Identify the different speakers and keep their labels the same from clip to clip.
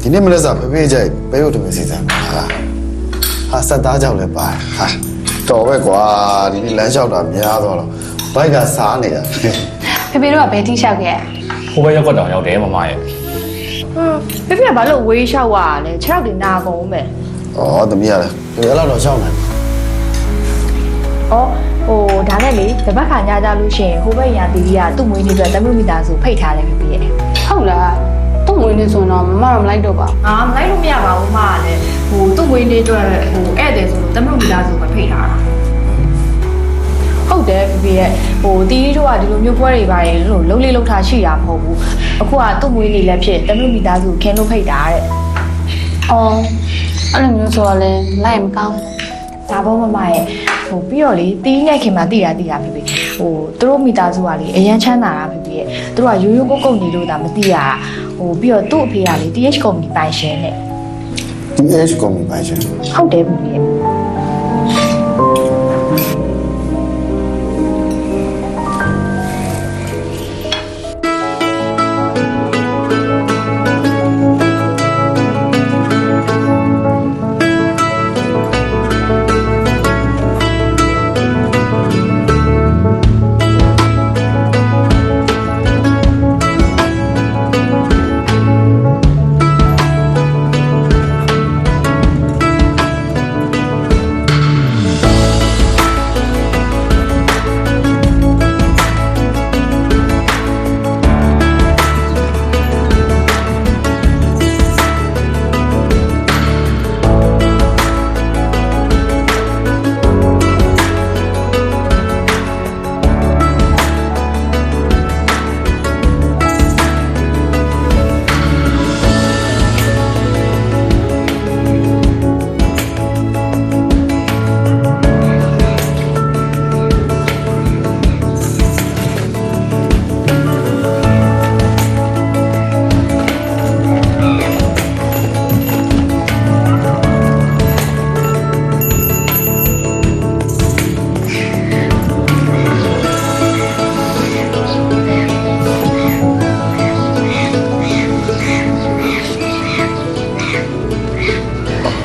Speaker 1: ဒီနေ့မလဲစားဖေးကြိုက်ပဲရုပ်တင်စီစားဟာစက်သားကြောက်လဲပါဟာတော်ပဲကွာဒီနေ့လမ်းလျှောက်တာများတော့ဘိုက်ကစားနေတာ
Speaker 2: ဖေဖေတို့ကဘယ်ထိလျှောက်ခဲ့
Speaker 3: ဟိုဘက်ရောက်တော့ရောက်တယ်မမရဲ့
Speaker 2: ဖေဖေကဘာလို့ဝေးလျှောက်ရလဲ6ရောက်တင်နာကုန်မယ်
Speaker 1: သမီးရလဲဒီလောက်တော့ရှောက်နိုင်
Speaker 2: ဒါနဲ့လေတပတ်ခါညကြလို့ရှိရင်ဟိုဘက်ရန်တီးကသူ့မွေးနေ့အတွက်တမျိုးမိသားစုဖိတ်ထားတယ်ဖေဖေရဲ့
Speaker 4: ဟုတ်လားသူ့မွေးနေ့ဆိုတော့မမလိုက်တော့ပါ
Speaker 2: မလိုက်လို့မရပါဘူးမကလည်းသူ့မွေးနေ့အတွက်ဧည့်သည်ဆိုလို့တမျိုးမိသားစုမဖိတ်ထားတာဟုတ်တယ်ဖေဖေရဲ့တီးတို့ကဒီလိုမျိုးပွဲတွေပါရင်လုံးလေးလုံးထားရှိတာမဟုတ်ဘူးအခုကသူ့မွေးနေ့လည်းဖြစ်တမျိုးမိသားစုခင်းလို့ဖိတ်တာတဲ့
Speaker 4: အဲ့လိုမျိုးဆိုတော့လေလိုက်မကောင်း
Speaker 2: ဒါပေါ့မမရဲ့ပြီးတော့လေတီးနဲ့ခင်မှာတည်တာဖေဖေသူတို့မိသားစုကလေအရန်ချမ်းသာတာဖေဖေရဲ့သူတို့ကရိုးရိုးကုတ်ကုတ်နေလို့ဒါမသိရတာပြီးတော့သူ့အဖေကလေ TH company ပိုင်ရှင်နဲ့
Speaker 1: TH company ပိုင်ရှင်
Speaker 2: ဟုတ်တယ်ဖေဖေရဲ့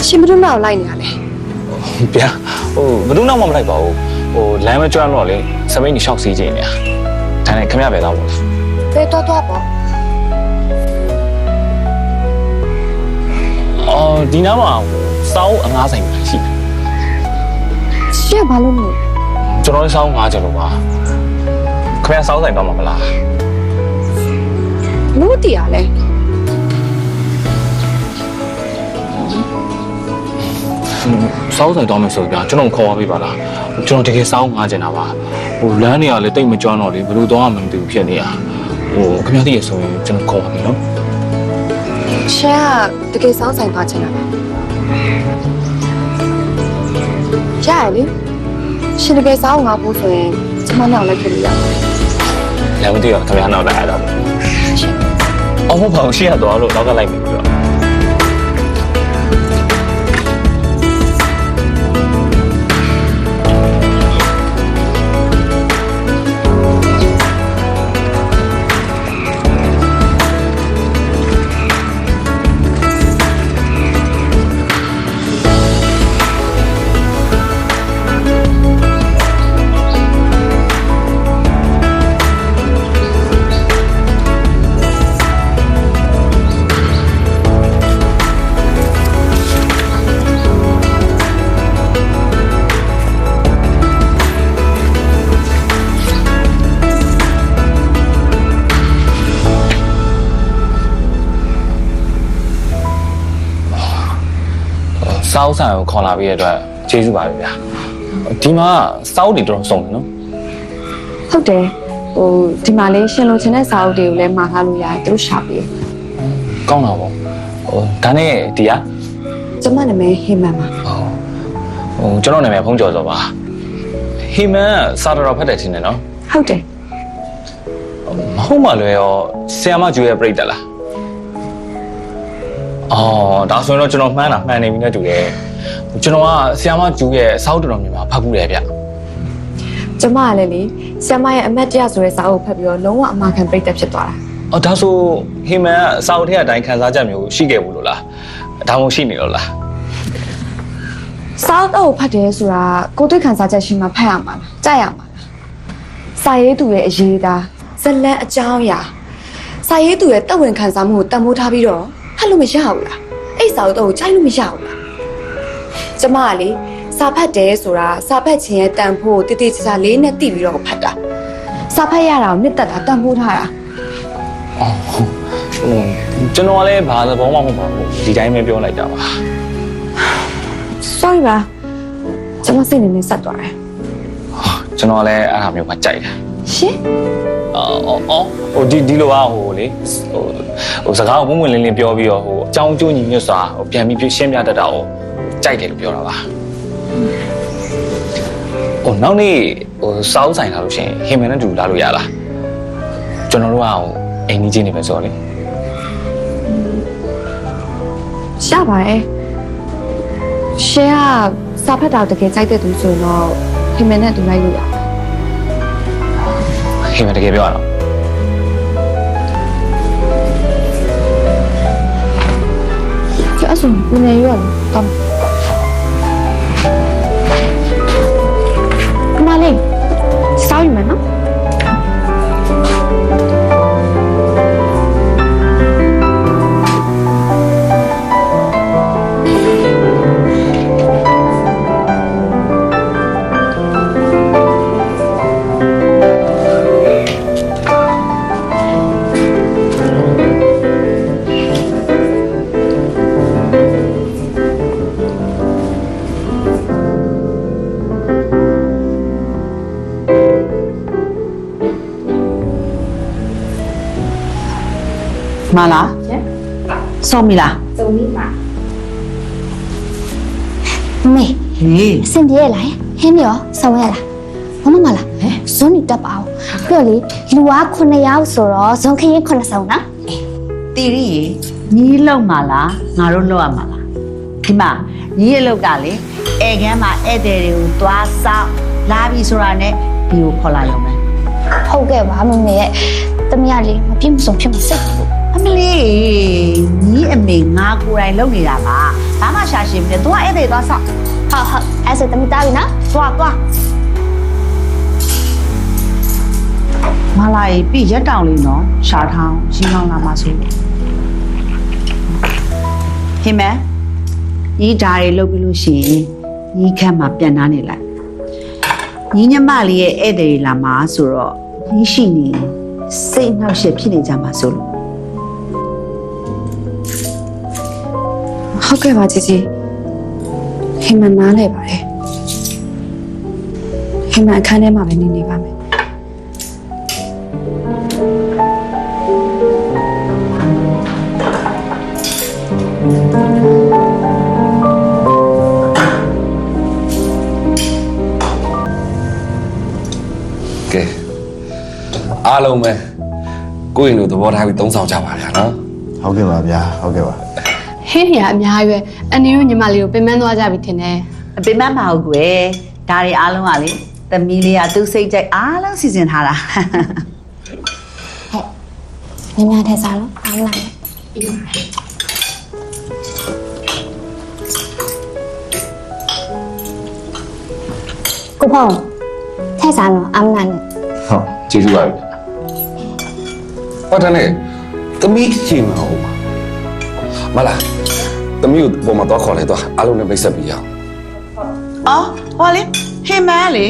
Speaker 5: ရှင်ဘယ်သူမှလိုက်နေရလဲ
Speaker 3: ဗျာဘယ်သူမှမလိုက်ပါဘူးလမ်းမကျွမ်းတော့လေစပိန်ကြီးရှောက်စီးကြနေတာဒါနဲ့ခမရပဲတော့ပေါ့
Speaker 5: ဘယ်တော့ပေါ့
Speaker 3: ဒီနားမှာစောင်းအငားဆိုင်မှာရှိတယ်
Speaker 5: ရှင်ဘာလို့လဲ
Speaker 3: ကျွန်တော်စောင်းငားကြလို့ပါခမရစောင်းဆိုင်တော့မှာမလား
Speaker 5: လို့တည်ရလဲ
Speaker 3: စောင်းဆိုင်တော့မယ်ဆိုပြကျွန်တော်ခေါ်ပါပေးပါလားကျွန်တော်တကယ်စောင်းငားကျင်တာပါလမ်းတွေကလည်းတိတ်မကျွမ်းတော့လေဘယ်လိုတော့မှမသိဘူးဖြစ်နေရခင်ဗျားတည်းရဆိုရင်ကျွန်တော်ခေါ်ပါမယ်နော်
Speaker 5: ရှင်ကတကယ်စောင်းဆိုင်သွားချင်တာပါရရလေရှင်တကယ်စောင်းငါဖို့ဆိုရင်ကျွန်မနောက်လိုက်ဖြစ်လို့ရ
Speaker 3: ပါတယ်လည်းမသိတော့ခင်ဗျားနောက်လိုက်ရတော့ဟုတ်ပါဘူးရှေ့ကတော့လို့နောက်ကလိုက်ပြီပြောစောင်းဆိုင်ကိုခေါ်လာပြီးတဲ့အတွက်ကျေးဇူးပါပဲဗျာဒီမှာစောင်းတွေတော်တော်စုံတယ်နော်
Speaker 5: ဟုတ်တယ်ဒီမှာလေးရှင်လိုချင်တဲ့စာအုပ်တွေကိုလည်းမှာထားလို့ရတယ်သူတို့ရှာပေး
Speaker 3: ကောင်းတာပေါ့ဒါနဲ့ဒီက
Speaker 5: ကျမနာမည်ဟိမန်ပါ
Speaker 3: ကျွန်တော်နာမည်ဖုန်းကျော်စောပါဟိမန်စာတော်ဖတ်တယ်ထင်တယ်နော်
Speaker 5: ဟုတ်တယ်
Speaker 3: မဟုတ်မှလည်းရောဆရာမကျူရဲ့ပြိတ္တလားဒါဆိုရင်တော့ကျွန်တော်မှန်းနေပြီနဲ့တူတယ်ကျွန်တော်ကဆရာမကျူရဲ့စောက်တော်တော်များများဖတ်ဘူးတယ်ဗျ
Speaker 5: ကျမကလည်းလေဆရာမရဲ့အမတ်တရားဆိုတဲ့စာအုပ်ဖတ်ပြီးတော့လုံးဝအမှားခံပြိတ္တဖြစ်သွားတာ
Speaker 3: အော်ဒါဆိုဟိမန်ကအစာအုပ်ထဲအတိုင်းခံစားချက်မျိုးရှိခဲ့ဘူးလို့လားဒါမှမဟုတ်ရှိနေလို့လား
Speaker 5: စာအုပ်တော့ဖတ်တယ်ဆိုတာကိုယ်တွေ့ခံစားချက်ရှိမှဖတ်ရမှာလားကြိုက်ရမှာလားစာရေးသူရဲ့အရေးသားဇလတ်အကြောင်းအရာစာရေးသူရဲ့တက်ဝင်ခံစားမှုကိုတန်ဖိုးထားပြီးတော့ဖတ်လို့မရဘူးလားအဲ့စာအုပ်တော့ကြိုက်လို့မရဘူးလားကျမကလေစာဖတ်တယ်ဆိုတာစာဖတ်ခြင်းရဲ့တန်ဖိုးကိုတည်တည်ချာချာလေးနဲ့သိပြီးတော့ဖတ်တာစာဖတ်ရတာကိုနှစ်သက်တာတန်ဖိုးထားတာ
Speaker 3: အော်ကျွန်တော်လည်းဘာသဘောမှမဟုတ်ပါဘူးဒီတိုင်းပဲပြောလိုက်တာပါ
Speaker 5: sorry ပါကျမစိတ်နေဆက်သွားတယ်
Speaker 3: ကျွန်တော်လည်းအဲ့ဒါမျိုးမှကြိုက်တယ်
Speaker 5: ရှင်
Speaker 3: ဟိုဒီလိုပါဟိုလေဟိုစကားကိုပုံမှန်လင်းလင်းပြောပြီးတော့ဟိုအကြောင်းကျိုးညီညွတ်စွာဟိုပြန်ပြီးရှင်းပြတတ်တာကိုကြိုက်တယ်လို့ပြောတာပါဟိုနောက်နေ့ဟိုစောင်းဆိုင်လာလို့ရှိရင်ဟိမန်နဲ့တူလာလို့ရလားကျွန်တော်တို့ကဟိုအိမ်ကြီးချင်းနေပဲဆိုတော့လေ
Speaker 5: ရပါတယ်ရှင်ကစာဖတ်တာတကယ်ကြိုက်တဲ့သူဆိုရင်တော့ဟိမန်နဲ့တူလိုက်လို့ရ
Speaker 3: ဟိမန်တကယ်ပြောရအောင်
Speaker 5: ကျအဆုံနည်းရောတော့မလေးစောင်းရမယ်နော်
Speaker 6: မလားစောမီလား
Speaker 7: မေ
Speaker 6: ဟေး
Speaker 7: အဆင်ပြေရလားဟင်းရောဆောင်းရလားမမလားဇွန်နီတက်ပါအောင်ပြောလေလူက9ယောက်ဆိုတော့ဇွန်ခရင်9ဆောင်နော်
Speaker 6: တီရီရေညီလောက်မလားငါတို့လောက်ရမှာလားဒီမှာညီရဲ့လောက်ကလေဧကန်းမှာဧည့်သည်တွေကိုသွားဆောင်လာပြီဆိုတာနဲ့ဒီကိုခေါ်လာရုံပဲ
Speaker 7: ဟုတ်ကဲ့ပါမမေရဲ့တမရလေးမပြည့်မစုံဖြစ်မစိတ်ဘူး
Speaker 6: အမလေးညီအမေငါကိုယ်တိုင်လုပ်နေတာပါဘာမှရှာရှင်းမလဲ तू ကဧည့်သည်သွားဆောင်
Speaker 7: ဟုတ်အဲ့ဆိုတမတားပြီနော်
Speaker 6: သွားမလာရေးပြရက်တောင်လေးနော်ရှာထောင်းရှင်းအောင်လာမှာဆိုဟိမဲညီဓာရီလုပ်ပြီးလို့ရှိရင်ညီခန့်မှာပြန်နာနေလိုက်ညီညမလေးရဲ့ဧည့်သည်လာမှာဆိုတော့ညီရှိနေစိတ်နှောက်ယှက်ဖြစ်နေကြမှာဆိုလို့
Speaker 5: ဟုတ်ကဲ့ပါជីជីဟိမန်နားလဲပါတယ်ဟိမန်အခန်းထဲမှာပဲနေပါမယ်
Speaker 8: ကဲအားလုံးပဲကိုယ့်ရင်တို့သဘောထားပြီးသုံးဆောင်ကြပါဗျာနော်
Speaker 1: ဟုတ်ကဲ့ပါဗျာဟုတ်ကဲ့ပါ
Speaker 4: ဟင်းရအများကြီးပဲအနည်းညီမလေးကိုပင်ပန်းသွားကြပြီထင်တယ်
Speaker 6: အပင်မမဟုတ်ကွယ်ဒါတွေအားလုံးကလေသမီးလေးကသူ့စိတ်ကြိုက်အားလုံးစီစဉ်ထားတာ
Speaker 7: ညညထဲစားလို့အားလာတယ်ကိုဖောင်းထဲစားလို့အားလာတယ်
Speaker 8: ဟုတ်ကျေးဇူးပါဗျာဟောတယ်လေသမီးရှင်မဟုတ်ပါမလားသမီးကိုပေါ်မှာတော့ခေါ်လိုက်တော့အားလုံးနဲ့မိတ်ဆက်ပြီးရအောင်
Speaker 6: အော်ဟောလေဟိမန်လေ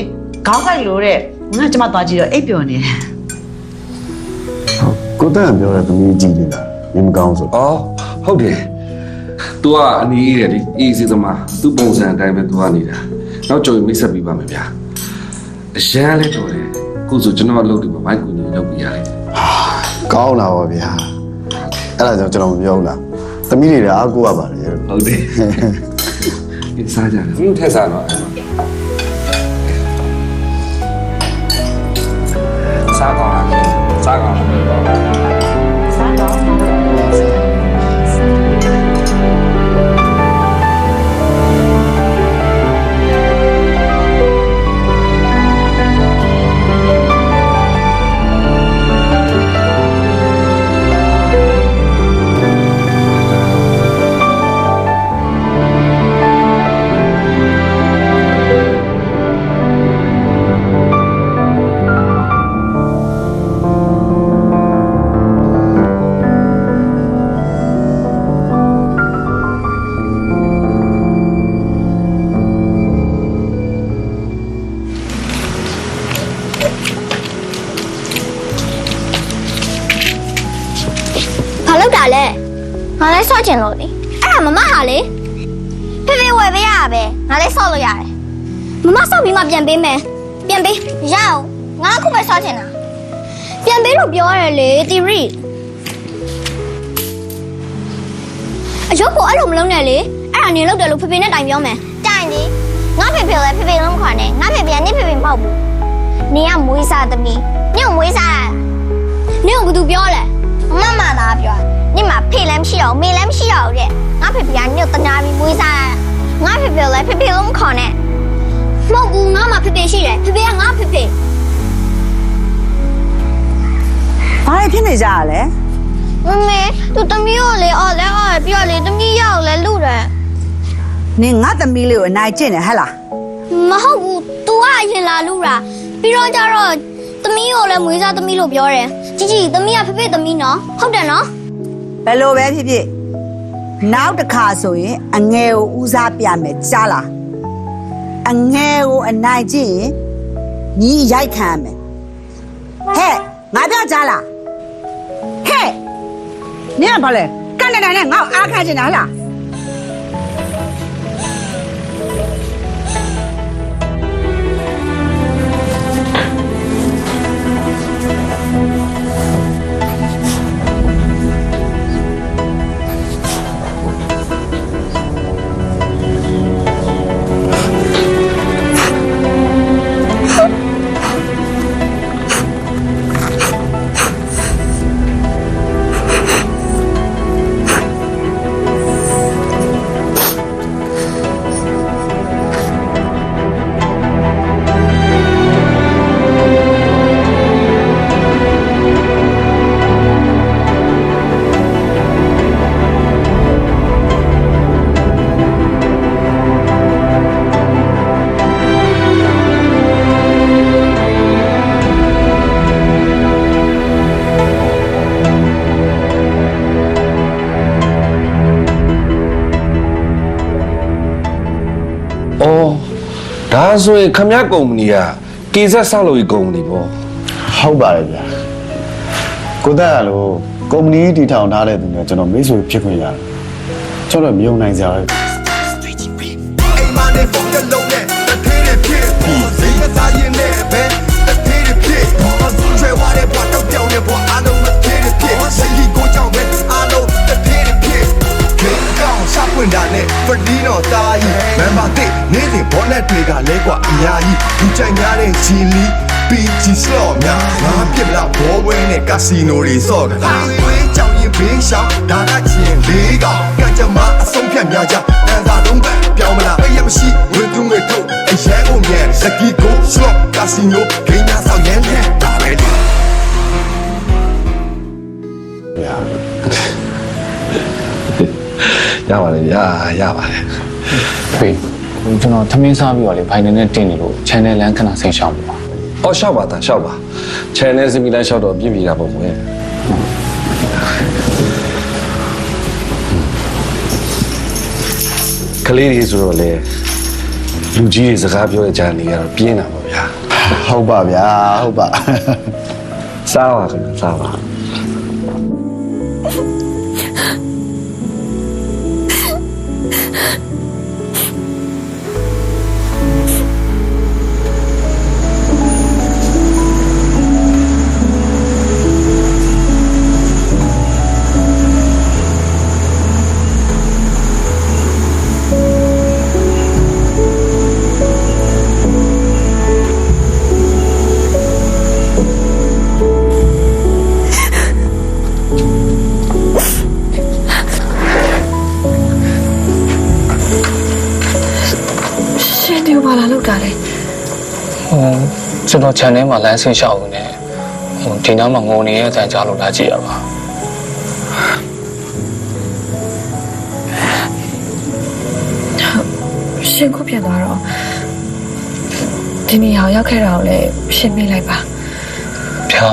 Speaker 6: ခေါင်းကိုက်လို့တဲ့ငါကျမသွားကြည့်တော့အိပ်ပျော်နေတယ်
Speaker 1: ကိုတန်းပြောတဲ့သမီးကြည့်နေတာမင်းမကောင်းဆို
Speaker 8: အော်ဟုတ်တယ် तू ကအနီးအေးတယ်ဒီအေးစေးသမားသူ့ပုံစံအတိုင်းပဲ तू ကနေတာနောက်ကြုံမိတ်ဆက်ပြီးပါမယ်ဗျာအရန်လဲတော်တယ်ခုဆိုကျွန်တော်အလုပ်ဒီမှာမိုက်ကူညီလုပ်ပြီးရတယ်
Speaker 1: ကောင်းလာပါဗျာအဲ့ဒါကြောင့်ကျွန်တော်မပြောဘူးလားသမီးတွေအားကိုးရပါတယ်
Speaker 8: ဟုတ်တယ်ဒီစားကြတယ်ဘယ်ထက်စားတော့စားကောင်းလားစားကောင်းလား
Speaker 6: စားတော့
Speaker 7: ငါလည်းဆော့ချင်လို့လေအဲ့ဒါမမဟာလေဖေဖေဝယ်ပေးရတာပဲငါလည်းဆော့လို့ရတယ်မမဆော့ပြီးမှပြန်ပေးမယ်ပြန်ပေးရအောင်ငါအခုပဲဆော့ချင်တာပြန်ပေးလို့ပြောရတယ်လေတီရီအရုပ်ကိုအဲ့လိုမလုံးနဲ့လေအဲ့ဒါနေလောက်တယ်လို့ဖေဖေနဲ့တိုင်ပြောမယ်တိုင်လေငါဖေဖေလည်းဖေဖေလုံးခေါ်နေငါဖေဖေကနေဖေဖေမဟုတ်ဘူးနေကမွေးစားသမီးနေကိုမွေးစားနေကိုဘာသူပြောလဲမမသားပြောနေမှာဖေလည်းမရှိတော့မေလည်းမရှိတော့တဲ့ငါဖေဖေကနေကိုတနာပြီးမွေးစားငါဖေဖေလည်းဖေဖေလုံးခေါ်နေမဟုတ်ဘူးငါမှဖေဖေရှိတယ်ဖေဖေကငါဖေဖေ
Speaker 6: ဘာလဲဖြစ်နေကြရလဲ
Speaker 7: မမေသူတမီးကိုလေအော်လဲအော်ပြောလေတမီးရောက်လဲလူတယ်
Speaker 6: နင်ငါသမီးလေးကိုအနိုင်ကျင့်တယ်ဟဲ့လား
Speaker 7: မဟုတ်ဘူး तू ကအရင်လာလူတာပြီးတော့ကျတော့တမီးကိုလည်းမွေးစားတမီးလို့ပြောတယ်ကြီးတမီးကဖေဖေတမီးနော်ဟုတ်တယ်နော်
Speaker 6: ဘယ်လိုပဲဖြစ်ဖြစ်နောက်တစ်ခါဆိုရင်အငယ်ကိုဦးစားပြမယ်ကြားလားအငယ်ကိုအနိုင်ကျင့်ရင်ညီရိုက်ခံရမယ်ဟဲ့ငါပြောကြားလားဟဲ့နင်ကဘာလဲကန်နေနဲ့ငါ့ကိုအားခါချင်တာဟလား
Speaker 8: ဒါဆိုရင်ခမရကုမ္ပဏီကကေဇက်ဆောက်လုပ်ရေးကုမ္ပဏီပေါ့
Speaker 1: ဟုတ်ပါတယ်ဗျာကိုတက်ရလို့ကုမ္ပဏီတည်ထောင်ထားတဲ့သူနဲ့ကျွန်တော်မိတ်ဆွေဖြစ်ခွင့်ရတယ်ကျွန်တော်မြုံနိုင်ကြတယ်
Speaker 9: အိမ်မနဲ့ပုံကလုံးနဲ့တထေးတွေဖြစ်ပြီးစိတ်မသားရင်နဲ့ပဲတထေးတွေဖြစ်အဆူချွဲဝါတဲ့ဘွားတောက်ပြောင်းတဲ့ဘွားအားလုံးတထေးတွေဖြစ်စိတ်ကြီးကိုကြောင့်ပဲအားလုံးတထေးတွေဖြစ်ခေကောင်းစပွင့်တာနဲ့ဖဒီနော်တာကြီးမန်ပါတဲ့နေ့စဉ်ဘောလက်တွေကလဲကွာအများကြီးလူကြိုက်များတဲ့ဂျီလီPG slot များငါပြစ်လာဘောဝဲနဲ့ကာစီနိုတွေစော့ကတာဝဲကြောင်ရင်ဘေးရှောင်းဒါကချင်းလေးကောင်ကကြမအဆုံးဖြတ်များကြတန်သာလုံးပဲပြောင်းမလားရမရှိဝေသူငွေထုတ်အရဲကိုမြဲစကီကို slot ကာစီနိုဂိမ်းများဆောင်ရဲနဲ့ဒါပဲလေ
Speaker 1: ဗျာ
Speaker 8: ရပါတယ်ရပါတယ်
Speaker 3: ဖေကျွန်တော်သမင်းစားပြီးတော့လေဘိုင်နယ်နဲ့တင်နေလို့ channel လမ်းခဏဆင်းရှောင်းပါ
Speaker 8: အော်ရှောက်ပါတာရှောက်ပါ channel စမီလန်းရှောက်တော့ပြည့်ပြီတာပေါ့ကွယ်ကလေးတွေဆိုတော့လေလူကြီးတွေစကားပြောတဲ့ဂျာနေကတော့ပြင်းတာပေါ့ဗျာ
Speaker 1: ဟုတ်ပါဗျာဟုတ်ပါ
Speaker 8: စားပါခင်ဗျစားပါ
Speaker 5: ရှင်ဒီဘာလာလောက်တာလဲ
Speaker 3: ကျွန်တော် channel မှာလမ်းဆင်းရှောင်းနေတယ်ဒီနားမှာငုံနေရဲ့အကြံကြားလို့လာကြည့်ရပါ
Speaker 5: ရှင်ခုပြန်သွားတော့ဒီနေရာရောက်ခဲ့တာကိုလည်းရှင်းပြလိုက်ပါ
Speaker 3: ဗျာ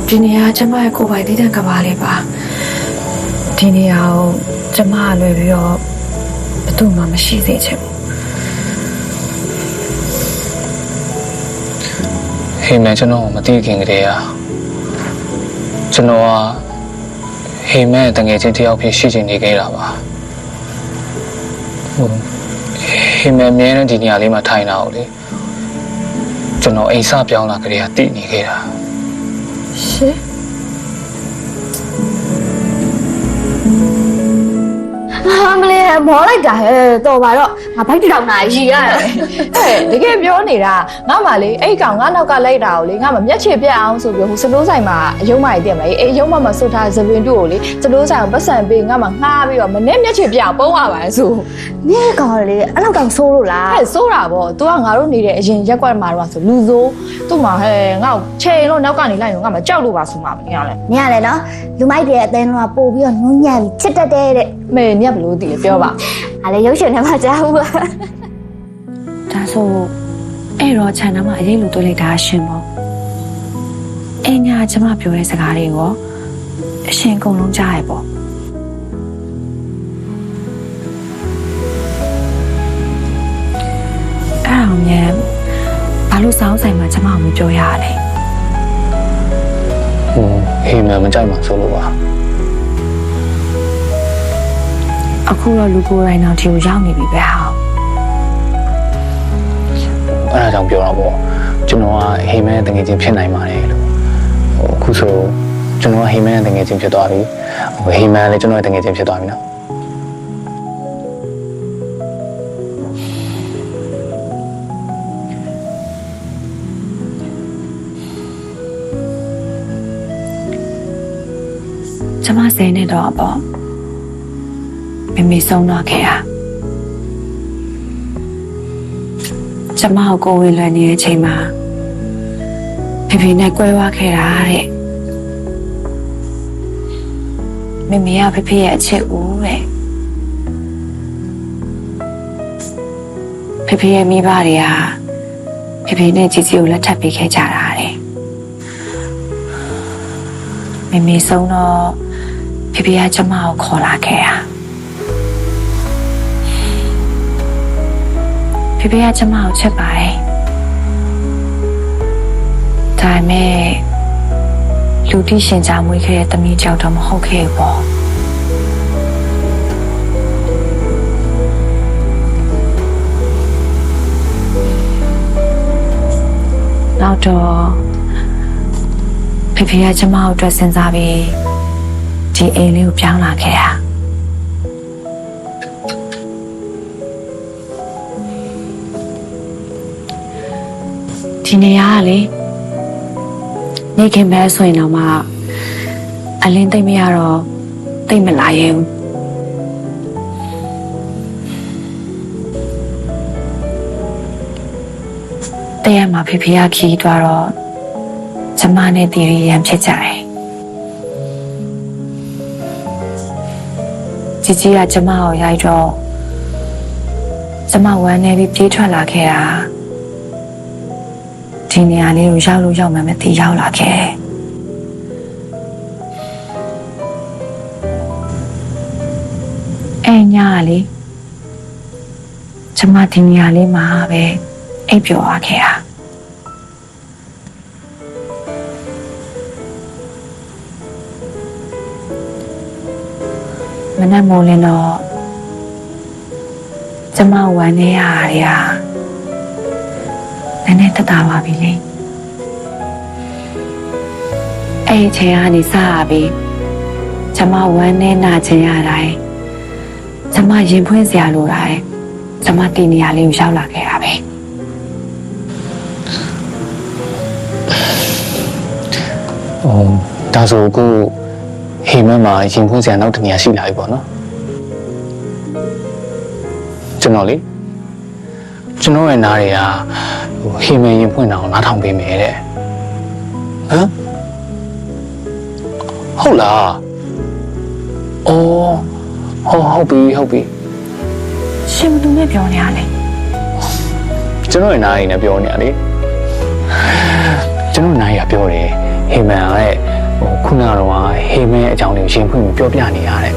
Speaker 5: ဒီနေရာကျမရဲ့ကိုယ်ပိုင်တည်တဲ့ကဘာလေးပါဒီနေရာကိုကျမကလွယ်ပြီးတော့ဘယ်သူမှမရှိစေချင်ဘူး
Speaker 3: ဟိမဲကျွန်တော်မသိခင်ကတည်းက ကျွန်တော်ကဟိမန်တငယ်ချင်းတယောက်ဖြစ်ရှိချင်နေခဲ့တာပါဟိမန်အမြဲတမ်းဒီနေရာလေးမှာထိုင်တာကိုလေကျွန်တော်အိမ်စပြောင်းလာကြတဲ့ကတည်နေခဲ့တာ
Speaker 5: ရှင်
Speaker 2: ဟာမလေးမောလိုက်တာဟဲ့တော်ပါတော့ငါဘိုက်တောင်နာရီရတယ်တကယ်ပြောနေတာငါမှလေအဲ့ကောင်ငါနောက်ကလိုက်တာကိုလေငါမှမျက်ခြေပြတ်အောင်ဆိုပြီးဟိုစတိုးဆိုင်မှာအယုံမကြီးတင်မလေးအဲ့အယုံမမှာဆွတ်ထားသပင်တူကိုလေစတိုးဆိုင်ကိုပတ်စံပေးငါမှငှားပြီးတော့မနေ့မျက်ခြေပြတ်အောင်ပုံးရပါဆို
Speaker 7: နင်းကောင်လေအဲ့လောက်တောင်ဆိုးလို့လား
Speaker 2: ဟဲ့စိုးတာပေါ့ तू ကငါတို့နေတဲ့အရင်ရက်ကွက်မှာတော့ဆိုလူဆိုးသူ့မှာဟဲ့ငါ့ကိုချိန်လို့နောက်ကနေလိုက်ရင်ငါမှကြောက်လို့ပါဆိုမှမနေရလဲ
Speaker 7: နင်းရလေနော်လူမိုက်တွေအသင်းတော့ပို့ပြီးတော့နုံညံ့ပြီးချစ်တတ်တဲ့
Speaker 2: မေညက်ဘလို့တည်ပြောပါ
Speaker 7: အားလေရုပ်ရှင်ထဲမှာကြားဘူးပါ
Speaker 5: ဒါဆိုအဲ့တော့ခြံထဲမှာအရေးလူတွေ့လိုက်တာရှင်ပေါ့အညာကျမပြောတဲ့စကားတွေရောအရှင်အကုန်လုံးကြားရပေါ့အဲ့အောင်မြန်ဘာလို့စောင်းဆိုင်မှာကျမမပြောရလဲ
Speaker 3: ဟိမန်မကြိုက်မှဆိုလို့ပါ
Speaker 5: အခုတော့လူကိုယ်တိုင်တော့ဒီကိုရောက်နေပြီပဲဟာ
Speaker 3: အဲ့ဒါကြောင့်ပြောတာပေါ့ကျွန်တော်ကဟိမန်တငယ်ချင်းဖြစ်နိုင်ပါတယ်လို့အခုဆိုကျွန်တော်ကဟိမန်တငယ်ချင်းဖြစ်သွားပြီဟိမန်လည်းကျွန်တော်တငယ်ချင်းဖြစ်သွားပြီနော်
Speaker 5: ကျမစိနေတော့ပေါ့မိဆုံးတော့ခဲ့တာကျမကိုဝင်လွယ်နေတဲ့အချိန်မှာဖေနဲ့ကွဲဝါးခဲ့တာတဲ့မိကဖေရဲ့အချစ်ဦးတဲ့ဖေရဲ့မိဘတွေကဖေနဲ့ជីជីကိုလက်ထပ်ပေးခဲ့ကြတာတဲ့မိဆုံးတော့ဖေကကျမကိုခေါ်လာခဲ့တာဖေကကျမကိုချစ်ပါတယ်ဒါပေမဲ့လူတိရှင်ကြမွေးခဲ့တဲ့သမီးကြောက်တော့မဟုတ်ခဲ့ဘူးပေါ့နောက်တော့ဖေကကျမကိုအတွက်စဉ်းစားပြီးဒီအိမ်လေးကိုပြောင်းလာခဲ့တာဒီနေရာကလေနေခင်ပဲဆိုရင်တော့မှအလင်းသိမ့်မရတော့သိမ့်မလာရဲ့ဘူးတရားမှာဖေကခီးသွားတော့ကျမနဲ့တီရီရန်ဖြစ်ကြတယ်ជីជីကကျမကိုရိုက်တော့ကျမဝမ်းနေပြီးပြေးထွက်လာခဲ့တာဒီနေရာလေးကိုရောက်လို့ရောက်မှမသိရောက်လာခဲ့အဲ့ညကလေကျမဒီနေရာလေးမှာပဲအိပ်ပျော်သွားခဲ့တာမနက်မိုးလင်းတော့ကျမဝမ်းနေရတာနည်းနည်းသက်သာပါပြီလေအဲ့ဒီချိန်ကနေစရပြီကျမဝမ်းနေနာချင်ရတိုင်းကျမရင်ဖွင့်စရာလိုတိုင်းကျမဒီနေရာလေးကိုရောက်လာခဲ့တာပဲ
Speaker 3: ဒါဆိုအခုဟိမန်မှာရင်ဖွင့်စရာနောက်တစ်နေရာရှိလာပြီပေါ့နော်ကျွန်တော်ရဲ့နားတွေကဟိမန်ရင်ဖွင့်တာကိုနားထောင်ပေးမယ်တဲ့ဟမ်ဟုတ်လားအော်ဟုတ်ပြီ
Speaker 5: ရှင်ဘယ်သူနဲ့ပြောနေရလဲ
Speaker 3: ကျွန်တော်ရဲ့နားရည်နဲ့ပြောနေရလေကျွန်တော်နားရည်ကပြောတယ်ဟိမန်ရဲ့ခုနကတော့ဟိမန်အကြောင်းလေးကိုရင်ဖွင့်ပြီးပြောပြနေရတဲ့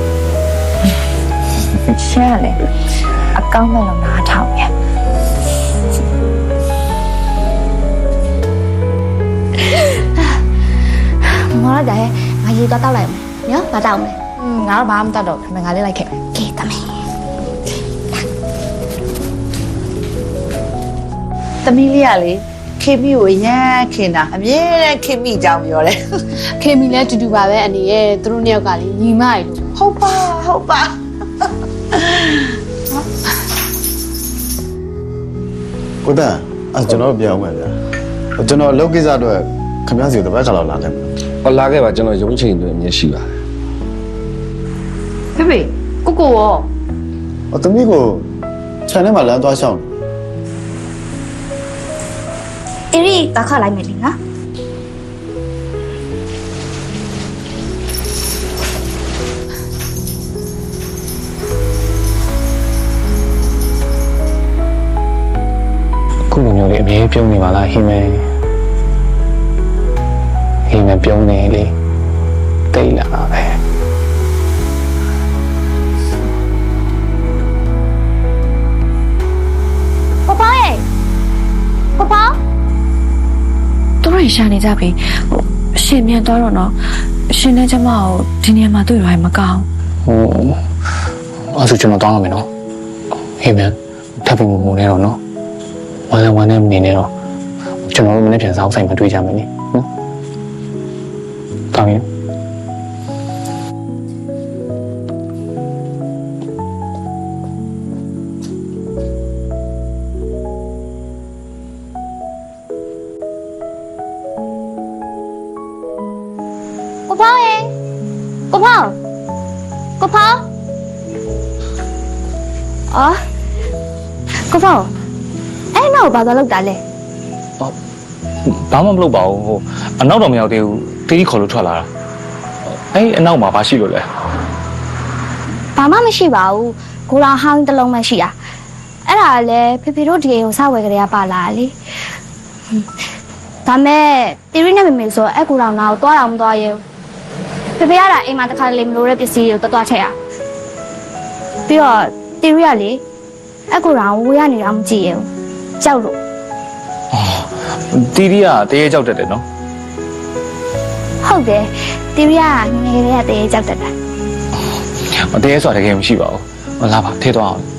Speaker 5: ရှင်းလေအကောင်းမဲ့လို့နားထောင်ပြန်
Speaker 7: မောလိုက်တာဟဲ့ ငါရေသွားတောက်လိုက်မယ်နော်ငါတောက်မယ်
Speaker 2: ငါတော့ဘာမှမတတ်တော့ဘူးငါလေးလိုက်ခဲ့
Speaker 7: ကဲတမေ
Speaker 6: သမီးလေးကလေခေမီကိုအရန်ခင်တာအမြဲတမ်းခေမီကြောင်ပြောတယ်
Speaker 4: ခေမီလည်းတူတူပါပဲအနေရဲ့သူတို့နှစ်ယောက်ကလေညီမတွေလို့
Speaker 6: ဟုတ်ပါဟုတ်ပါ
Speaker 1: ကိုတန်အဲ့ကျွန်တော်ပြောင်းမယ်ဗျာကျွန်တော်လုပ်ကိစ္စအတွက်ခင်ဗျားစီကိုတပတ်ခါလောက်လာခဲ့မယ်
Speaker 8: ဟောလာခဲ့ပါကျွန်တော်ရုံးချိန်တွေအမြင်ရှိပါတယ်
Speaker 5: ဖေဖေကိုကိုရော
Speaker 1: ဟိုသမီးကိုခြံထဲမှာလမ်းသွားရှောင်း
Speaker 7: အေရီကခလိုက်မယ်လေနော်
Speaker 3: ခုလိုမျိုးလေးအမြဲပြုံးနေပါလားဟိမဲပြုံးနေလေတိတ်လာပဲ
Speaker 7: ပပရဲ့ပပ
Speaker 5: သူတို့ရှာနေကြပြီဟိုရှင်မြန်သွားတော့နော်ရှင်နဲ့ကျမကိုဒီနေရာမှာတွေ့ရမကောင်း
Speaker 3: ဟိုအဲ့ဆိုကျွန်တော်တောင်းရမယ်နော်ဟိမဲထပ်ပြီးမနေတော့နော်ဝမ်းနဲ့မနေနဲ့တော့ကျွန်တော်တို့မနေ့ပြန်စားဆိုင်မှာတွေ့ကြမယ်နိနော်တောင်းရင်
Speaker 7: ပပရဲ့ပပအော်ပပအဲ့နောက်ဘာသာလောက်တာလဲ
Speaker 3: ဘာမှမလုပ်ပါဘူးဟိုအနောက်တော့မရောက်သေးဘူးတီးတီးခေါ်လို့ထွက်လာတာအဲ့အနောက်မှာဘာရှိလို့လဲ
Speaker 7: ဘာမှမရှိပါဘူးကိုလာဟောင်းတစ်လုံးမှရှိတာအဲ့ဒါလည်းဖေဖေတို့ဒီအိမ်ကိုစဝယ်ကြရပါလားလေဒါမဲ့တီရီနဲ့မေမေဆိုအဲ့ကိုလောင်နာကိုသွားအောင်မသွားရဲဖေဖေကအိမ်မှာတစ်ခါလေမလို့တဲ့ပစ္စည်းတွေကိုတွားချက်ရပြီးတော့တီရီကလေအဲ့ကိုလောင်ဝေးရနေတာမကြည့်ရဘူးကြောက်လို့
Speaker 3: တီးတီးကတရေကြောက်တတ်တယ်နော်
Speaker 7: ဟုတ်တယ်တီရီကငယ်ငယ်ကတည်းကကြောက်တတ်တာ
Speaker 3: တရေဆိုတာတကယ်မရှိပါဘူးလာပါထဲသွားအောင်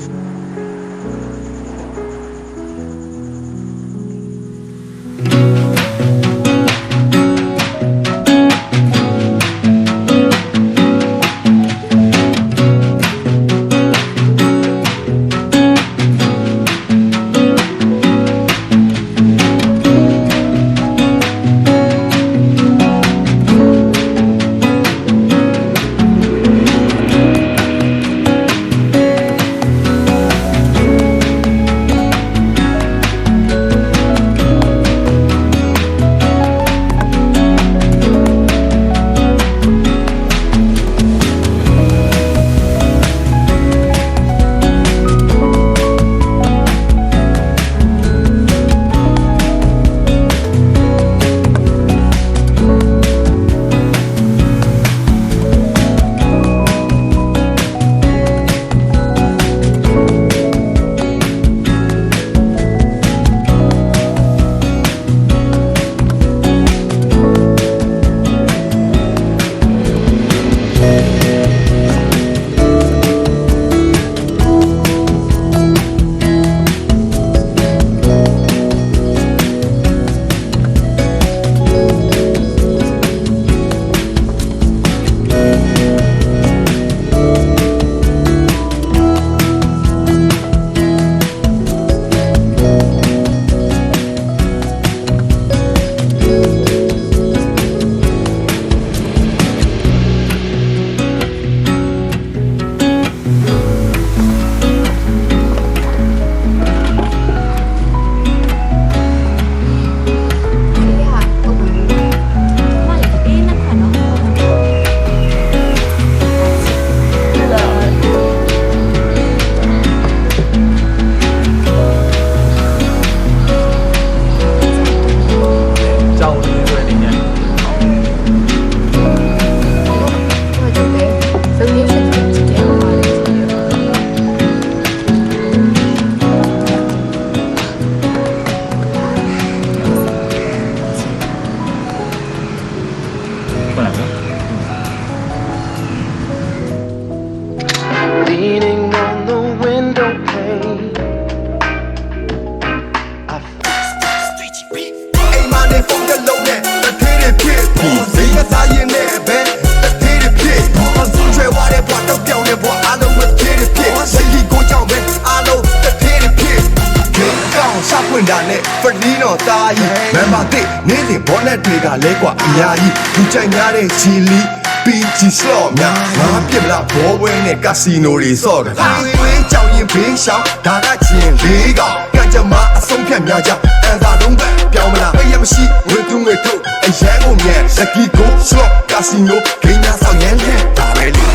Speaker 9: Ferdino တာကြီးမန်ပါတစ်နေ့စဉ်ဘောနဲ့တွေကလဲကွာအများကြီးလူကြိုက်များတဲ့ဂျီလီ PG slot များငါပြစ်မလားဘောဝဲနဲ့ကာစီနိုတွေစော့ကြတာဝေးကြောင်ရင်ဘေးရှောင်းဒါကချင်းလေးကောင်ကကြမအဆုံးဖြတ်များကြအန်သာတော့ပဲပြောင်းမလားရမရှိဝေသူငွေထုတ်အရန်ကုန်မြန် Lucky Go slot ကာစီနိုဂိမ်းများဆောင်ရန်တဲ့ဒါပဲလေ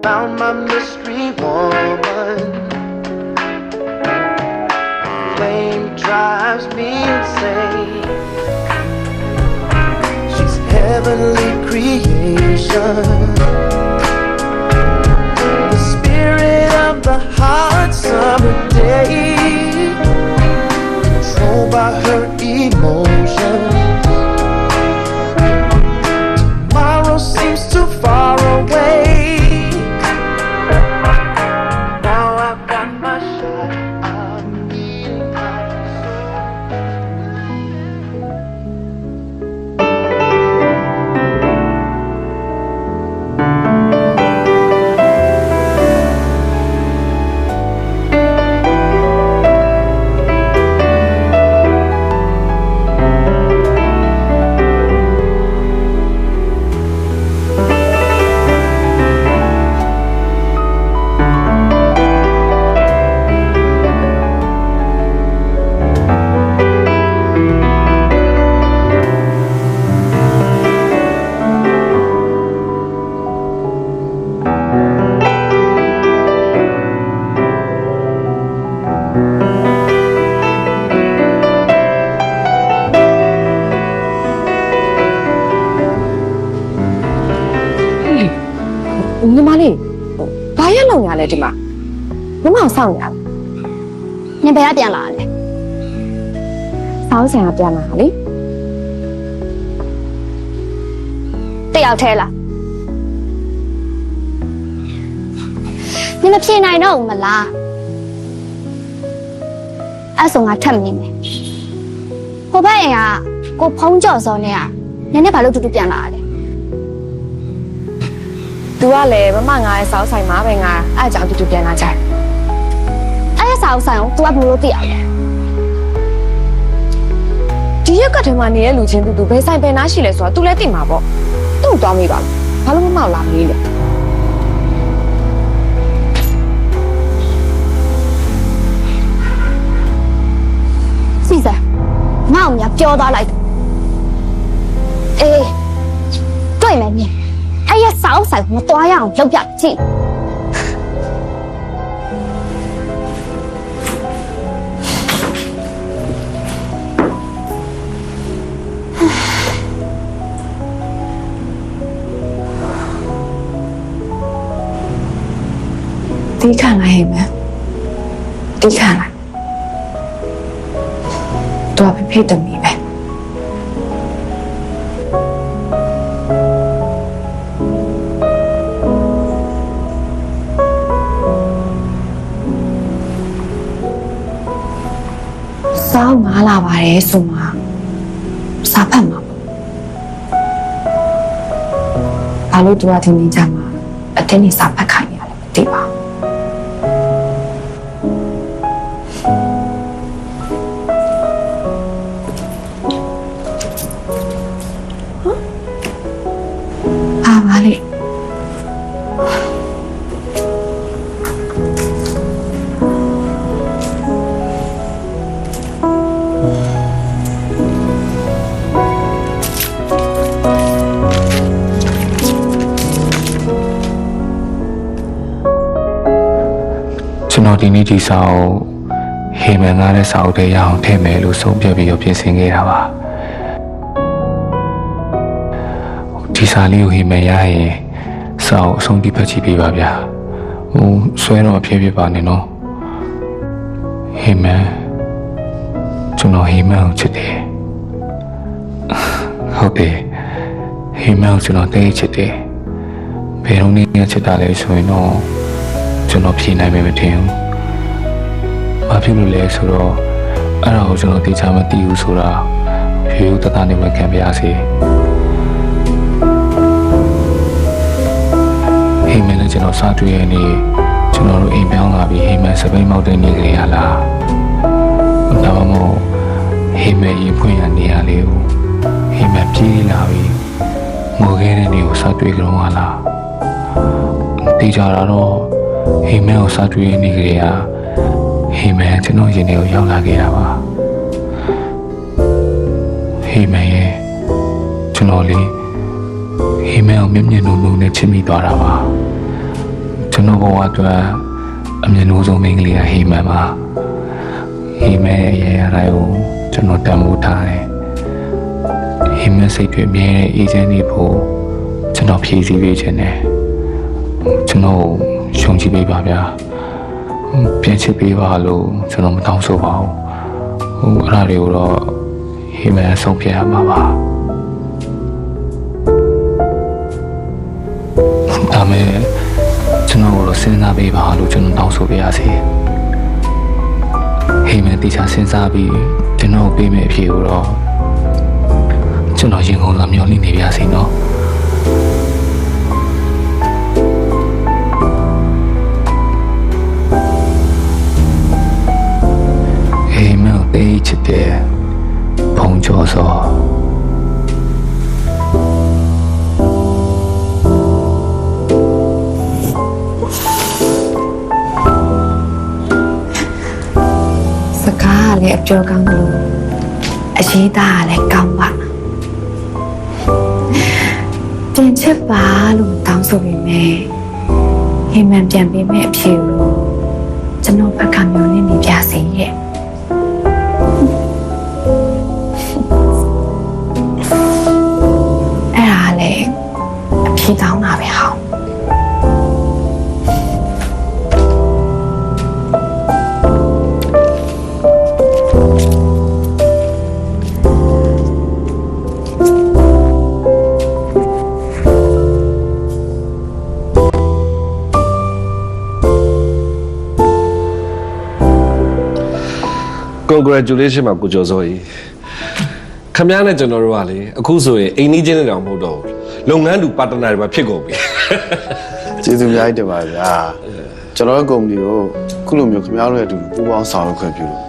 Speaker 10: Found my mystery woman. Flame drives me insane. She's heavenly creation. The spirit of the hot summer day. Controlled by her emotion. Tomorrow seems too far away.
Speaker 5: ညီမလေးဘာရက်လုံရလဲဒီမှာညီမအောင်စောင့်ရ
Speaker 7: နင်ဘယ်ကပြန်လာလဲ
Speaker 5: စောင်းဆန်ကပြန်လာလေ
Speaker 7: တယောက်ထဲလားနင်မပြေနိုင်တော့ဘူးမလားအဲ့ဆိုငါထပ်မနေမယ်ဟိုဘက်အိမ်ကကိုဖုံးကြော်စောနဲ့နင်နဲ့ဘာလို့တူတူပြန်လာလဲ
Speaker 5: သူကလည်းမမငါရဲ့စောင်းဆိုင်မှာပဲငါအဲ့အကြောင်းတူတူပြန်လာကြတယ်
Speaker 7: အဲ့ဒီစာအုပ်ဆိုင်ကို तू ကဘယ်လိုသိရလဲ
Speaker 5: ဒီရက်ကတည်းကနေတဲ့လူချင်းတူတူဘယ်ဆိုင်ဘယ်နားရှိလဲဆိုတာ तू လည်းသိမှာပေါ့သူ့ကိုသွားမိပါဘာလို့မမောက်လာမလေးလဲ
Speaker 7: စီစံငါ့ကိုများပြောသားလိုက်အေးတွေ့မယ်နင်အဲ့ရစာအုပ်ဆိုင်ကိုမသွားရအောင်လုပ်ပြကြည့်
Speaker 5: တီးခံလိုက်ဟဲ့မယ်တီးခံလိုက်တော့ဖေဖေတမီပဲစောင်းငါလာပါတယ်ဆိုမှစာဖတ်မှာဘာလို့သူကဒီနေ့ကျမှအတင်းနေစာဖတ်ခိုင်းရလဲမသိပါဘူးပါလေ
Speaker 3: ကျွန်တော်ဒီနေ့ဒီစာအုပ်ဟေမန်သားတဲ့စာအုပ်တွေရအောင်ထည့်မယ်လို့ဆုံးဖြတ်ပြီးတော့ပြင်ဆင်ခဲ့တာပါဒီစာလေးကိုဟေမန်ရရင်စာအုပ်အဆုံးထိဖတ်ကြည့်ပေးပါဗျာဆွဲတော့အဖြစ်ဖြစ်ပါနဲ့နော်ဟေမန်ကျွန်တော်ဟေမန်ကိုချစ်တယ်ဟုတ်တယ်ဟေမန်ကိုကျွန်တော်တိတ်ချစ်တယ်ဘယ်တော့နည်းချစ်တာလဲဆိုရင်တော့ကျွန်တော်ဖြေနိုင်မယ်မထင်ဘူး။ဘာဖြစ်လို့လဲဆိုတော့အဲ့ဒါကိုကျွန်တော်သိချာမသိဘူးဆိုတာဖြေဦးတသားနဲ့မခံပြရစေ။ဟိမန်နဲ့ကျွန်တော်စတွေ့ရနေကျွန်တော်တို့အိမ်ပြောင်းလာပြီးဟိမန်စပိန်မောက်တဲ့နေကြရလား။ ဒါမှမဟုတ်ဟိမဲရင်ဖွင့်ရနေရလေးကိုဟိမဲပြေးလာပြီးမိုးခဲတဲ့နေကိုစတွေ့ကြတော့လားတေးကြတာတော့ဟိမဲကိုစတွေ့နေကြရဟိမဲကျွန်တော်ရင်ထဲကိုရောက်လာခဲ့တာပါဟိမဲရဲ့ကျွန်တော်လေးဟိမဲကိုမျက်မျက်နှာနှာနဲ့ချစ်မိသွားတာပါကျွန်တော်ဘဝအတွက်အမြင်လို့ဆုံးမိန်းကလေးကဟိမဲပါဟိမဲရဲ့ရတိုင်းကိုကျွန်တော်တန်ဖိုးထားတယ်ဟိမဲစိတ်တွေအမြဲအေးချမ်းနေဖို့ကျွန်တော်ဖြည့်ဆည်းပေးခြင်းနဲ့ကျွန်တော်ရှုံးကြည့်ပေးပါဗျာပြန်ချစ်ပေးပါလို့ကျွန်တော်မတောင်းဆိုပါဘူးအဲ့ဒါတွေကိုတော့ဟိမဲဆုံးဖြတ်ရမှာပါဒါမဲ့ကျွန်တော်တို့စဉ်းစားပေးပါလို့ကျွန်တော်တောင်းဆိုပေးရစီဟိမဲတိကျစဉ်းစားပြီးကျွန်တော်ပေးမယ့်အဖြေကိုတော့ကျွန်တော်ရင်ကုန်လာမျှော်လင့်နေပါစေနော်ဟိမဲကိုတေးချစ်တဲ့ဘုံကျော်စော
Speaker 5: လည်းအပြောကောင်းလို့အရေးသားကလည်းကောင်းပါပြန်ချစ်ပါလို့တောင်းဆိုပေမဲ့ဟိမန်ပြန်ပေးမဲ့အဖြေကိုကျွန်တော်ဘက်ကမျိုးနဲ့နေပြစေရဲ့အဲ့ဒါလည်းအဖြေတောင်းတာပဲဟော
Speaker 8: Congratulations ပါကိုကျော်စောကြီးခမရနဲ့ကျွန်တော်တို့ကလေအခုဆိုရင်အိမ်နီးချင်းတွေတောင်မဟုတ်တော့ဘူးလုပ်ငန်းတူပါတနာတွေပါဖြစ်ကုန်ပြီ
Speaker 1: ကျေးဇူးများတင်ပါဗျာကျွန်တော်တို့ကုမ္ပဏီကိုခုလိုမျိုးခင်ဗျားတို့ရဲ့အတူပူးပေါင်းဆောင်ရွက်ခွင့်ပြုလို့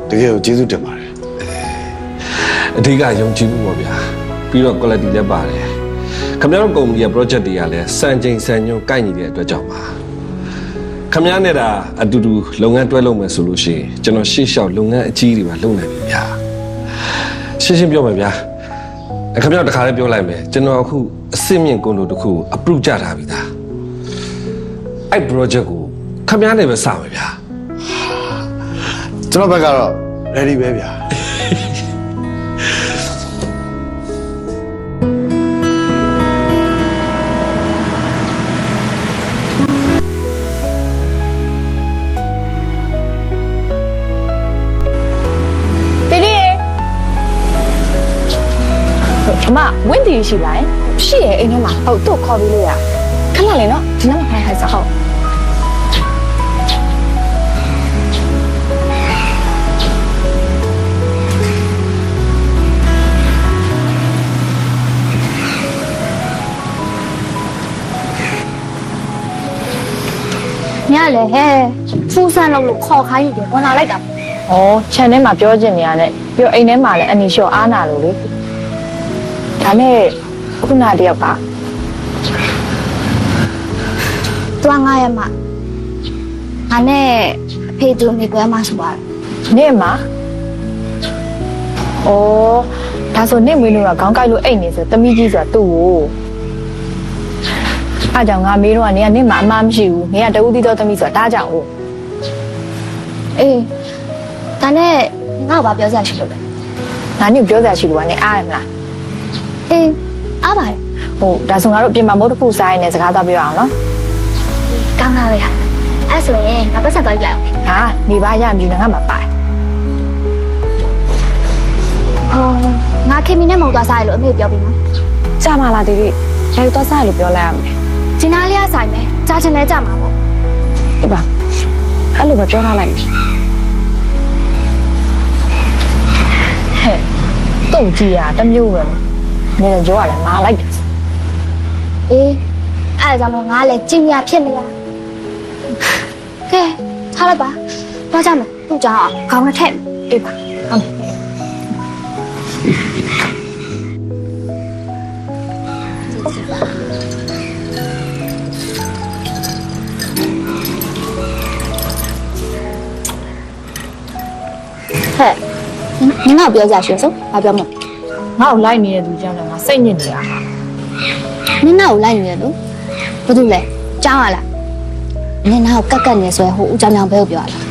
Speaker 1: တကယ်ကိုကျေးဇူးတင်ပါတယ်
Speaker 8: အဓိကယုံကြည်မှုပါဗျာပြီးတော့ quality လည်းပါတယ်ခင်ဗျားတို့ကုမ္ပဏီရဲ့ project တွေကလည်းစံချိန်စံညွှန်းကိုက်ညီတဲ့အတွက်ကြောင့်ပါခမရနဲ့တာအတူတူလုပ်ငန်းတွဲလုပ်မယ်ဆိုလို့ရှိရင်ကျွန်တော်ရှေ့လျှောက်လုပ်ငန်းအကြီးတွေပါလုပ်နိုင်ပြီဗျာရှင်းရှင်းပြောမယ်ဗျာခမရတခါလေးပြောလိုက်မယ်ကျွန်တော်အခုအစစ်မြင့်ကွန်ဒိုတစ်ခုကို approve ကြတာပြီသားအဲ့ project ကိုခမရနဲ့ပဲစမယ်ဗျာ
Speaker 1: ကျွန်တော်ဘက်ကတော့ ready ပဲဗျာ
Speaker 2: အမဝင်းတီရှိလားရှိရဲ့အိမ်ထဲမှာဟုတ်သူ့ခေါ်ပြီးလို့ရခဏလေးနော်ဒီနေ့မှခိုင်းခိုင်းစားဟုတ်
Speaker 7: ညလေဟဲ့ဖူးဆန်းလို့ခေါ်ခိုင်းနေတယ်ဝင်လာလိုက်တာ
Speaker 2: ဩခြံထဲမှာပြောချင်နေရတဲ့ပြီးတော့အိမ်ထဲမှာလည်းအနီလျှော့အားနာလို့လေဒါနဲ့ခုနတယောက်က
Speaker 7: တွားငါရမငါနဲ့အဖေတို့မိကွဲမှာဆိုပါ
Speaker 2: နေ့မှာဩဒါဆိုနေ့မင်းတို့ကခေါင်းကိုက်လို့အိတ်နေဆိုတမိကြီးဆိုတာသူ့ကိုအားကြောင့်ငါမေးတော့ကနေကနေ့မှာအမှားမရှိဘူးနေကတဦးသီးတော့တမိဆိုတာဒါကြောင့်ဟုတ်
Speaker 7: အေးဒါနဲ့ငါ့ဘာပြောစရာရှိလို့လဲ
Speaker 2: ငါနေ့ပြောစရာရှိလို့ကနေအားရမလား
Speaker 7: အေးအားပါတယ်
Speaker 2: ဟိုဒါဆိုငါတို့ပြင်မှာမဟုတ်တစ်ခုစားရင်းနဲ့စကားသွားပြောအောင်နော်
Speaker 7: ကောင်းတာပဲအဲ့ဆိုရင်ငါပတ်ဆက်သွားကြည့်လိုက်
Speaker 2: အောင်ဟာနေပါရမြူငါမှာပါ
Speaker 7: ဟောငါခင်မင်းနဲ့မဟုတ်သွားစားရလို့အမေပြောပြီးနော်
Speaker 2: ကြာမလားတီတီရိုက်သွားစားရလို့ပြောလိုက်ရမယ်
Speaker 7: ဂျင်းသားလေးကဆိုင်မယ်ကြာချင်လဲကြာမှာပေါ့
Speaker 2: ဒီပါအဲ့လိုပဲပြောထားလိုက်ဟဲ့တုံကြည့်ရတမျိုးပဲနေတော့ကြောရတယ်မာလိုက်တယ်
Speaker 7: အေးအဲ့ဒါကြောင့်ငါလည်းကျင်ညာဖြစ်နေရကဲထားလိုက်ပါသွားကြမယ်သူ့ကြောင့်ခေါင်းနဲ့ထက်
Speaker 2: အေးပါဟုတ်
Speaker 7: ဟဲ့နင်ကပြောကြရှင်းစို့ဘာပြောမလဲ
Speaker 2: ငါ့ကိုလိုက်နေတဲ့သူကြောင့်လည်းငါစိတ်ညစ်နေတာဟာ
Speaker 7: နင်နောက်ကိုလိုက်နေတယ်လို့ဘာလို့လဲကြောင်းရလားနင်နောက်ကိုကတ်နေဆိုရင်ဟိုဦးကြောင်ကြောင်ဘဲကိုပြောရလား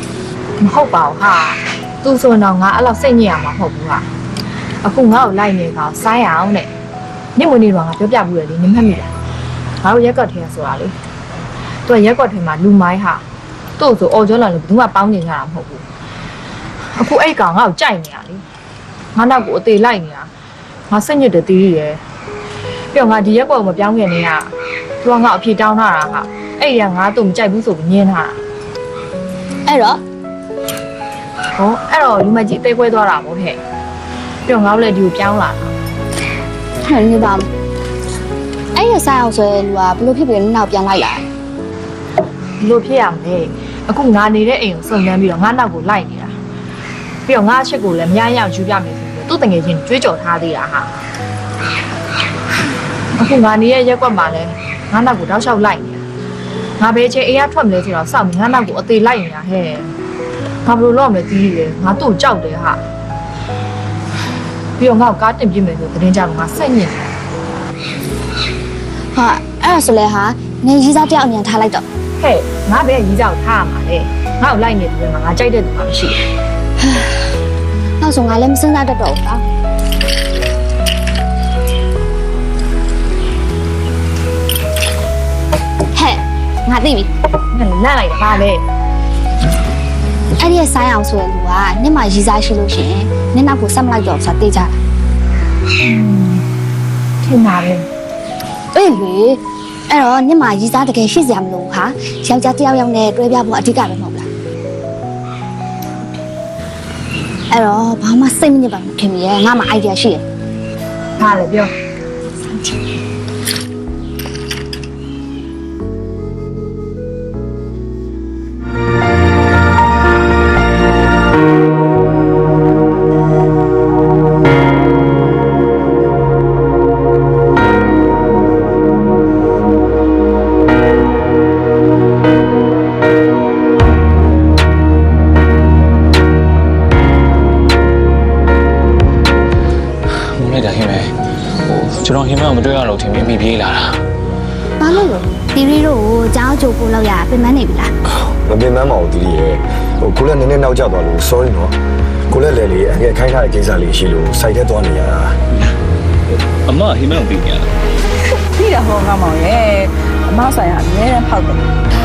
Speaker 2: မဟုတ်ပါဘူးဟာသူဆိုရင်တော့ငါအဲ့လောက်စိတ်ညစ်ရမှာမဟုတ်ဘူးဟာအခုငါ့ကိုလိုက်နေကောင်စားရအောင်တဲ့ညမွေနေတော့ငါပြောပြဘူးလေနင်မှတ်မိလားငါတို့ရက်ကွက်ထဲဆိုတာလေသူကရက်ကွက်ထဲမှာလူမိုင်းဟာသူ့ဆိုအော်ကျော်လာလို့ဘယ်သူမှပေါင်းနေကြတာမဟုတ်ဘူးအခုအဲ့ကောင်ငါ့ကိုကြိုက်နေတာလေငါနောက်ကိုအသေးလိုက်နေတာငါစိတ်ညစ်တယ်တီးရယ်ပြီးတော့ငါဒီရက်ကွက်ကိုမပြောင်းခင်နေရသူကငါ့အဖြေတောင်းထားတာဟာအဲ့ဒီကငါသူ့မကြိုက်ဘူးဆိုပြီးညင်းထားတာ
Speaker 7: အဲ့တော့
Speaker 2: ဟောအဲ့တော့လူမကြီးတဲခွဲသွားတာမို့ဟဲ့ပြီးတော့ငါတို့လည်းဒီကိုပြောင်းလာတာ
Speaker 7: ဟဲ့နေပါမအဲ့ရဆိုင်အောင်ဆိုရင်လူကဘလို့ဖြစ်ပြီးနောက်ပြန်လိုက်လာ
Speaker 2: ဒီလိုဖြစ်ရမယ်အခုငါနေတဲ့အိမ်ကိုစုံစမ်းပြီးတော့ငါနောက်ကိုလိုက်နေတာပြီးတော့ငါအချက်ကိုလည်းမရရအောင်ယူပြမယ်ဆိုပြီးသူ့တငယ်ချင်းကြွေးကြော်ထားသေးတာဟာအခုငါနေရဲ့ရက်ကွက်မှာလည်းငါနောက်ကိုတောက်လျှောက်လိုက်နေတာငါဘယ်ချိန်အိမ်ကထွက်မလဲဆိုတော့စောင့်ပြီးငါနောက်ကိုအသေးလိုက်နေတာဟဲ့ငါဘယ်လိုလုပ်မလဲတီးတယ်ငါသူ့ကိုကြောက်တယ်ဟာပြီးတော့ငါ့ကိုကားတင်ပြမယ်ဆိုတဲ့တင်းကြတော့ငါစိတ်ညစ်တယ်
Speaker 7: ဟာအဲ့ဒါဆိုလဲဟာနင်ရီးစားတယောက်အမြန်ထားလိုက်တော့
Speaker 2: ဟဲ့ငါဘယ်ရီးကြောက်ထားရမှာလဲငါ့ကိုလိုက်နေတယ်မှာငါကြိုက်တဲ့သူမှမရှိဘူး
Speaker 7: နောက်ဆုံးငါလည်းမစဉ်းစားတတ်တော့ဘူးကွာဟဲ့ငါသိပြီ
Speaker 2: ငါလန့်လိုက်တာပါလေ
Speaker 7: အဲ့ဒီဆိုင်အောင်ဆိုရင်လူကနင့်မှာရီးစားရှိလို့ရှိရင်နင့်နောက်ကိုဆက်မလိုက်တော့ဆိုတာသိကြတာ
Speaker 2: ထင်ပါပဲ
Speaker 7: အေးလေအဲ့တော့နင့်မှာရီးစားတကယ်ရှိစရာမလိုဘူးဟာယောက်ျားတယောက်ယောက်နဲ့တွဲပြဖို့အဓိကပဲမဟုတ်လားအဲ့တော့ဘာမှစိတ်မညစ်ပါဘူးခင်ဗျာငါမှ idea ရှိတယ်
Speaker 2: ဟာလေပြော
Speaker 3: ကျွန်တော်ဟိမအောင်မတွေ့ရတော့ထင်ပြီးမိပြေးလာတာ
Speaker 7: ဘာလို့လဲတီရီတို့ကိုကြောင်းကြိုပို့လောက်ရပြင်မနေပြီလား
Speaker 11: မပင်မမအောင်တီးရဲ့ဟိုကိုလည်းနည်းနည်းနောက်ကျသွားလို့ sorry နော်ကိုလည်းလေလေအငယ်ခိုင်းထားတဲ့ကိစ္စလေးရှိလို့စိုက်ထဲသွားနေရတာ
Speaker 3: အမဟိမအောင်ပြီးနေရတာ
Speaker 6: ပြီးတာဟောငါမောင်ရဲ့အမဆိုင်ကအများနဲ့ဖောက်တယ်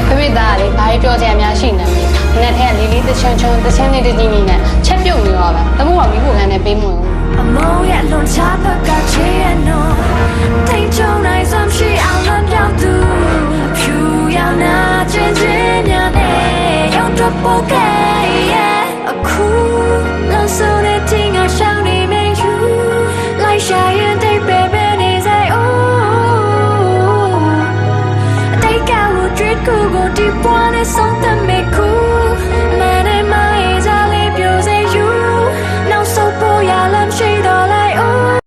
Speaker 4: ဖေဖေသားကလေဘာပြောစရာများရှိနေလဲနက်ထဲကလီလီတချွန်းချွန်းတချင်းနေတကြီးနေနဲ့ချက်ပြုတ်နေတော့ပဲတမို့ကမိဖို့ခံနေပေးမဝင်ဘူး
Speaker 10: အမောရဲ့လွန်ချပါကချေရနော်ထိန်ချုံနိုင်စမ်းရှိအောင်လမ်းပြောင်းသူဖြူရောင်နာချင်းချင်းများနဲ့ရောက်တော့ပိုကဲအခုလောဆို